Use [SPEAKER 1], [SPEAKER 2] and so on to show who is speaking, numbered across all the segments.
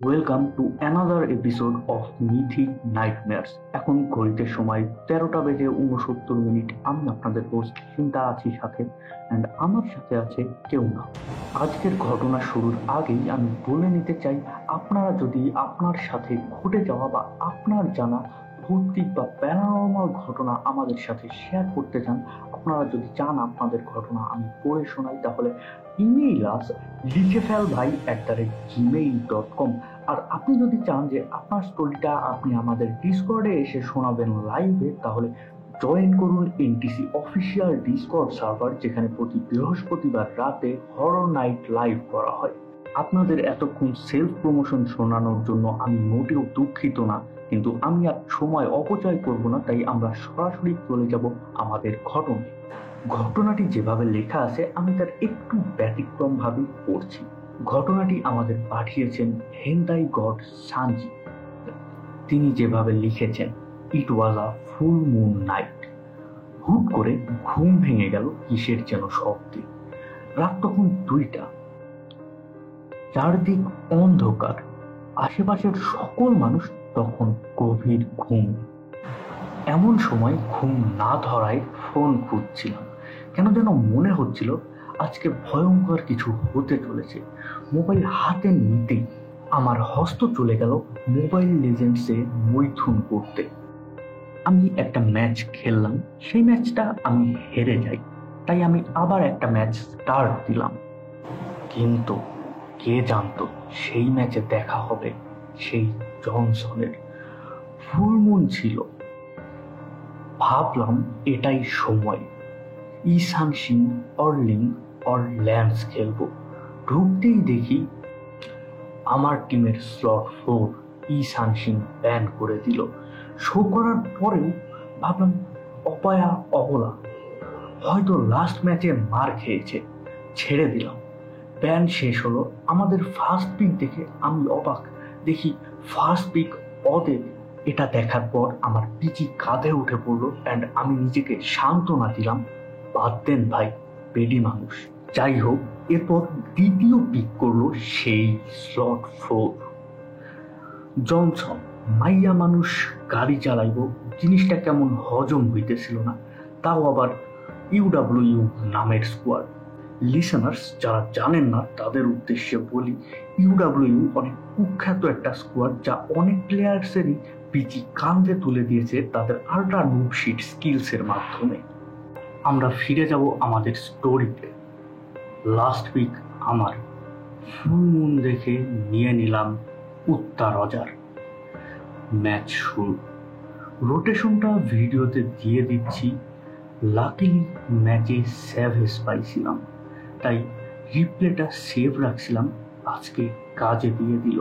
[SPEAKER 1] Welcome to another episode of mythic nightmares. এখন ঘড়িতে সময় 13টা বেজে 69 মিনিট। আমি আপনাদের হোস্ট চিন্তা আছি সাথে, অ্যান্ড আমার সাথে আছে কেউ না। আজকের ঘটনা শুরুর আগেই আমি বলে নিতে চাই, আপনারা যদি আপনার সাথে ঘটে যাওয়া বা আপনার জানা ভৌতিক বা প্যারানর্মাল ঘটনা আমাদের সাথে শেয়ার করতে চান, আপনারা যদি চান আপনাদের ঘটনা আমি পড়ে শোনাই, তাহলে ইমেইল আস লিখেফেলভাই@gmail.com। আর আপনি যদি চান যে আপনার স্টোরিটা আপনি আমাদের ডিসকর্ডে এসে শোনাবেন লাইভে, তাহলে জয়েন করুন এনটিসি অফিসিয়াল ডিসকর্ড সার্ভার, যেখানে প্রতি বৃহস্পতিবার রাতে হরর নাইট লাইভ করা হয়। আপনাদের এতক্ষণ সেলফ প্রমোশন শোনানোর জন্য আমি মোটেও দুঃখিত না, কিন্তু আমি আর সময় অপচয় করব না, তাই আমরা সরাসরি চলে যাব আমাদের ঘটনায়। ঘটনাটি যেভাবে লেখা আছে আমি তার একটু ব্যতিক্রম ভাবে পড়ছি। ঘটনাটি আমাদের পাঠিয়েছেন হেন্দাই গড সানজি। তিনি যেভাবে লিখেছেন, ইট ওয়াজ আ ফুল মুন নাইট। হুট করে ঘুম ভেঙে গেল কিসের যেন শব্দে। রাত তখন 2টা, চারদিক অন্ধকার, আশেপাশের সকল মানুষ তখন গভীর ঘুম। এমন সময় ঘুম না ধরায় ফোন খুঁজছিলাম, কেন যেন মনে হচ্ছিল আজকে ভয়ঙ্কর কিছু হতে চলেছে। মোবাইল হাতে নিতেই আমার হস্ত চলে গেল মোবাইল লেজেন্ডসে মৈথুন করতে। আমি একটা ম্যাচ খেললাম, সেই ম্যাচটা আমি হেরে যাই, তাই আমি আবার একটা ম্যাচ স্টার্ট দিলাম। কিন্তু কে জানতো সেই ম্যাচে দেখা হবে সেই জনসনের। ফুল মুন ছিল। ভাবলাম এটাই সময়, ইসানশিন অরলিং অর ল্যান্স খেলবো। ঢুকতেই দেখি আমার টিমের স্লট 4 ইসানশিন ব্যান করে দিল। শো করার পরেও ভাবলাম অপায়া অবলা, হয়তো লাস্ট ম্যাচে মার খেয়েছে, ছেড়ে দিলাম। ব্যান শেষ হলো। আমাদের ফার্স্ট পিক দেখে আমি অবাক, দেখি ফার্স্ট পিক অদেব। এটা দেখার পর আমার পিচি কাঁধে উঠে পড়লো, অ্যান্ড আমি নিজেকে সান্ত্বনা দিলাম, বাদ দেন ভাই, পেডি মানুষ। যাই হোক, এরপর দ্বিতীয় পিক করলো সেই স্লট 4 জনসন। মাইয়া মানুষ গাড়ি চালাইব, জিনিসটা কেমন হজম হইতেছিল না। তাও আবার ইউডাব্লিউ নামের স্কোয়াড। লিসেনার্স যারা জানেন না তাদের উদ্দেশ্যে বলি, ইউডাব্লিউ অনেক কুখ্যাত একটা স্কোয়াড, যা অনেক প্লেয়ার্সেরই পিচি কাঁধে তুলে দিয়েছে তাদের আল্ট্রা নুবশিট স্কিলসের মাধ্যমে। আমরা ফিরে যাব আমাদের স্টোরিতে। লাস্ট উইক আমার ফুল মুন দেখে নিয়ে নিলাম উত্তর রজার। ম্যাচ শুরু। রোটেশনটা ভিডিওতে দিয়ে দিচ্ছি। লাকিলি ম্যাচে সেভেজ পাইছিলাম, তাই রিপ্লেটা সেভ রাখছিলাম, আজকে কাজে দিয়ে দিল।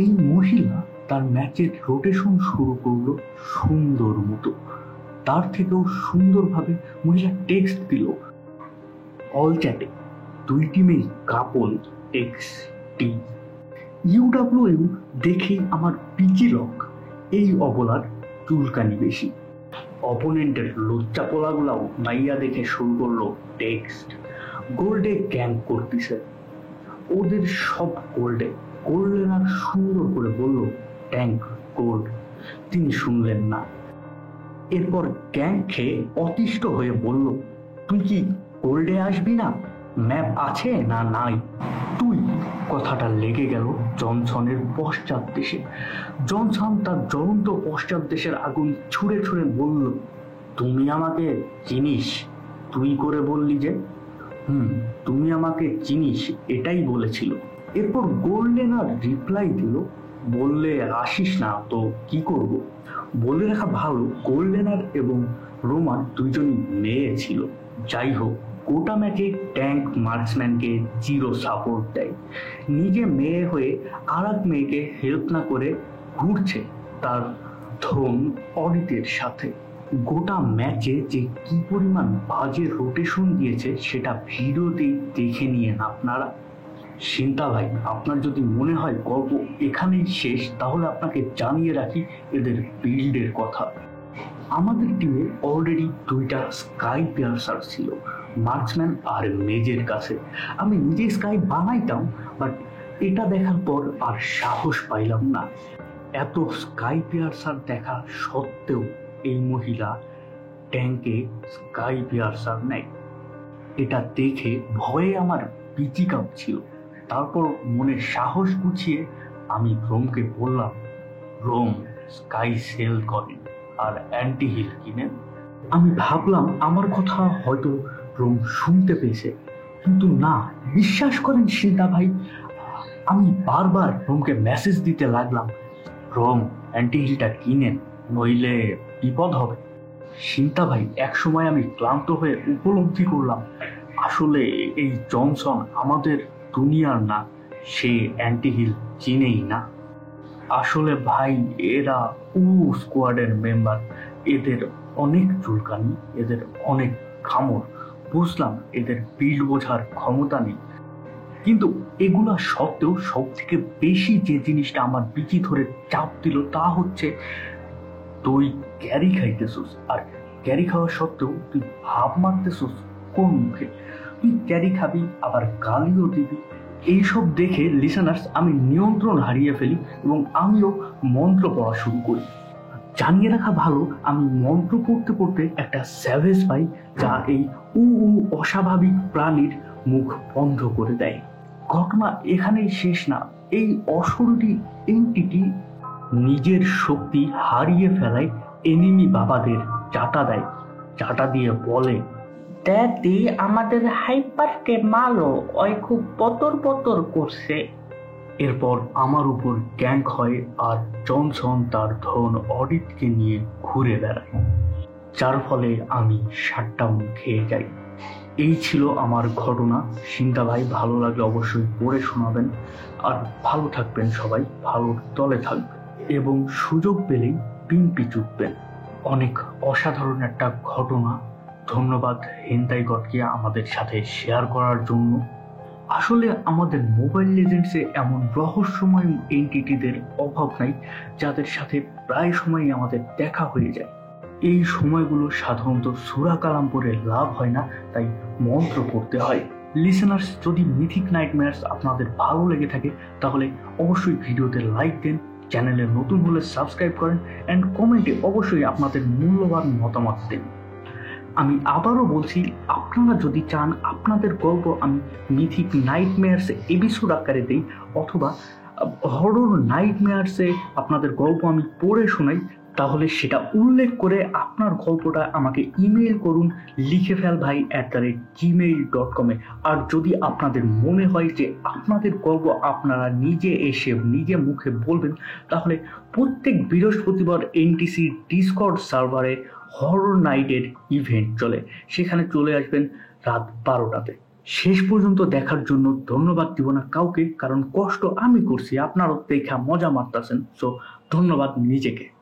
[SPEAKER 1] এই মহিলা তার ম্যাচের রোটেশন শুরু করলো সুন্দর মতো। তার থেকেও সুন্দরভাবে মহিলা টেক্সট দিল অল চ্যাটে, 2 টিমেই কাপল এক্স টি। ইউডাব্লিউ দেখেই আমার পিচি লক, এই অবলার চুলকানি বেশি। অপোনেন্টের লজ্জা পোলাগুলাও মাইয়া দেখে শুরু করলো টেক্সট, গোল্ডে ক্যাম্প করতেছে। ওদের সব গোল্ডে। গোল্ডেনার সুন্দর করে বলল ট্যাঙ্ক গোল্ড, তিনি শুনলেন না। এরপর গ্যাং খেয়ে অতিষ্ঠ হয়ে বলল, তুই কি গোল্ডে আসবি না? ম্যাপ আছে না নাই? তুই কথাটা লেগে গেল জনসনের পশ্চাৎ দেশে। জনসন তার জ্বলন্ত পশ্চাৎ দেশের আগুন ছুঁড়ে ছুঁড়ে বলল, তুমি আমাকে চিনিস? তুই করে বললি যে তুমি আমাকে চিনিস, এটাই বলেছিল। এরপর গোল্ডেনার রিপ্লাই দিল, বললে আসিস না তো কি করব। বলে রাখা ভালো, গোল্ডেনার এবং রোমান দুইজনই মেয়ে ছিল। যাই হোক, গোটা ম্যাচে ট্যাঙ্ক মার্কসম্যানকে 0 সাপোর্ট দেয়। নিজে মেয়ে হয়ে আর এক মেয়েকে হেল্প না করে ঘুরছে তার ধন অডিতের সাথে। গোটা ম্যাচে যে কি পরিমাণ বাজে রোটেশন দিয়েছে সেটা ভিডিওতেই দেখে নিয়েন আপনারা। চিন্তা ভাই, আপনার যদি মনে হয় গল্প এখানেই শেষ, তাহলে আপনাকে জানিয়ে রাখি এদের বিল্ডের কথা। আমাদের টিমে অলরেডি 2টা স্কাই পিয়ার্সার ছিল, মার্কসম্যান আর মেজের কাছে। আমি নিজে স্কাই বানাইতাম, বাট এটা দেখার পর আর সাহস পাইলাম না। এত স্কাই পিয়ার্সার দেখা সত্ত্বেও এই মহিলা ট্যাঙ্কে স্কাই পিয়ার্সার নেয়। এটা দেখে ভয়ে আমার পিচি কাঁপছিল। তারপর মনে সাহস গুছিয়ে আমি রোমকে বললাম, রোম স্কাই সেল করেন আর অ্যান্টি হিল কিনেন। আমি ভাবলাম আমার কথা হয়তো রোম শুনতে পেয়েছে, কিন্তু না। বিশ্বাস করেন সিন্তা ভাই, আমি বারবার রোমকে মেসেজ দিতে লাগলাম, রোম অ্যান্টি হিলটা কিনেন, নইলে বিপদ হবে। সিন্তা ভাই, একসময় আমি ক্লান্ত হয়ে উপলব্ধি করলাম আসলে এই জনসন আমাদের দুনিয়ার না, সে অ্যান্টি হিল চিনেই না। আসলে ভাই এরা স্কোয়াডের মেম্বার, এদের অনেক চুলকানি, এদের অনেক কামড়। বুঝলাম এদের বিল বোঝার ক্ষমতা নেই, কিন্তু এগুলা সত্ত্বেও সব থেকে বেশি যে জিনিসটা আমার বিচি ধরে চাপ দিল তা হচ্ছে, তুই ক্যারি খাইতেছিস আর ক্যারি খাওয়া সত্ত্বেও তুই ভাব মারতেছিস কোন মুখে? তুই ক্যারি খাবি আবার গালিও দিবি। এইসব দেখে লিসেনার্স আমি নিয়ন্ত্রণ হারিয়ে ফেলি এবং আমিও মন্ত্র পড়া শুরু করি। জানিয়ে রাখা ভালো, আমি মন্ত্র পড়তে পড়তে একটা স্যাভেজ পাই যা এই অস্বাভাবিক প্রাণীর মুখ বন্ধ করে দেয়। ঘটনা এখানেই শেষ না। এই অশরীরী এন্টিটি নিজের শক্তি হারিয়ে ফেলায় এনিমি বাবাদের চাটা দেয়। চাটা দিয়ে বলে,
[SPEAKER 2] ড্যাডি আমাদের হাইপারকে মারো, ওই খুব পতর পতর করছে।
[SPEAKER 1] এরপর আমার উপর গ্যাং হয় আর জনসন তার ধন অডিটকে নিয়ে ঘুরে বেড়ায়, যার ফলে আমি শাটডাউন খেয়ে যাই। এই ছিল আমার ঘটনা। সিন্তা ভাই, ভালো লাগলে অবশ্যই পড়ে শোনাবেন। আর ভালো থাকবেন সবাই, ভালোর তলে থাকবেন এবং সুযোগ পেলেই পিম্পি চুটবেন। অনেক অসাধারণ একটা ঘটনা। ধন্যবাদ হেন্তাই গডকে আমাদের সাথে শেয়ার করার জন্য। আসলে আমাদের মোবাইল লেজেন্ডসে এমন রহস্যময় এন্টিটিদের অভাব নাই যাদের সাথে প্রায় সময়ই আমাদের দেখা হয়ে যায়। এই সময়গুলো সাধারণত সূরা কালাম পড়ে লাভ হয় না, তাই মন্ত্র পড়তে হয়। লিসেনার্স, যদি মিথিক নাইটমেয়ার্স আপনাদের ভালো লেগে থাকে তাহলে অবশ্যই ভিডিওতে লাইক দেন, চ্যানেলে নতুন হলে সাবস্ক্রাইব করেন অ্যান্ড কমেন্টে অবশ্যই আপনাদের মূল্যবান মতামত দেন। আমি আবারও বলছি, আপনারা যদি চান আপনাদের গল্প আমি মিথিক নাইটমেয়ার্সে এপিসোড আকারে দিই অথবা হরর নাইটমেয়ার্সে আপনাদের গল্প আমি পড়ে শোনাই, তাহলে সেটা উল্লেখ করে আপনার গল্পটা আমাকে ইমেল করুন লিখেফেলভাই@gmail.com। আর যদি আপনাদের মনে হয় যে আপনাদের গল্প আপনারা নিজে এসে নিজে মুখে বলবেন, তাহলে প্রত্যেক বৃহস্পতিবার এনটিসি ডিসকর্ড সার্ভারে হরর নাইটের ইভেন্ট চলে, সেখানে চলে আসবেন রাত 12টাতে। শেষ পর্যন্ত দেখার জন্য ধন্যবাদ দিব না কাউকে, কারণ কষ্ট আমি করছি, আপনারাও দেখা মজা মারতেছেন। সো ধন্যবাদ নিজেকে।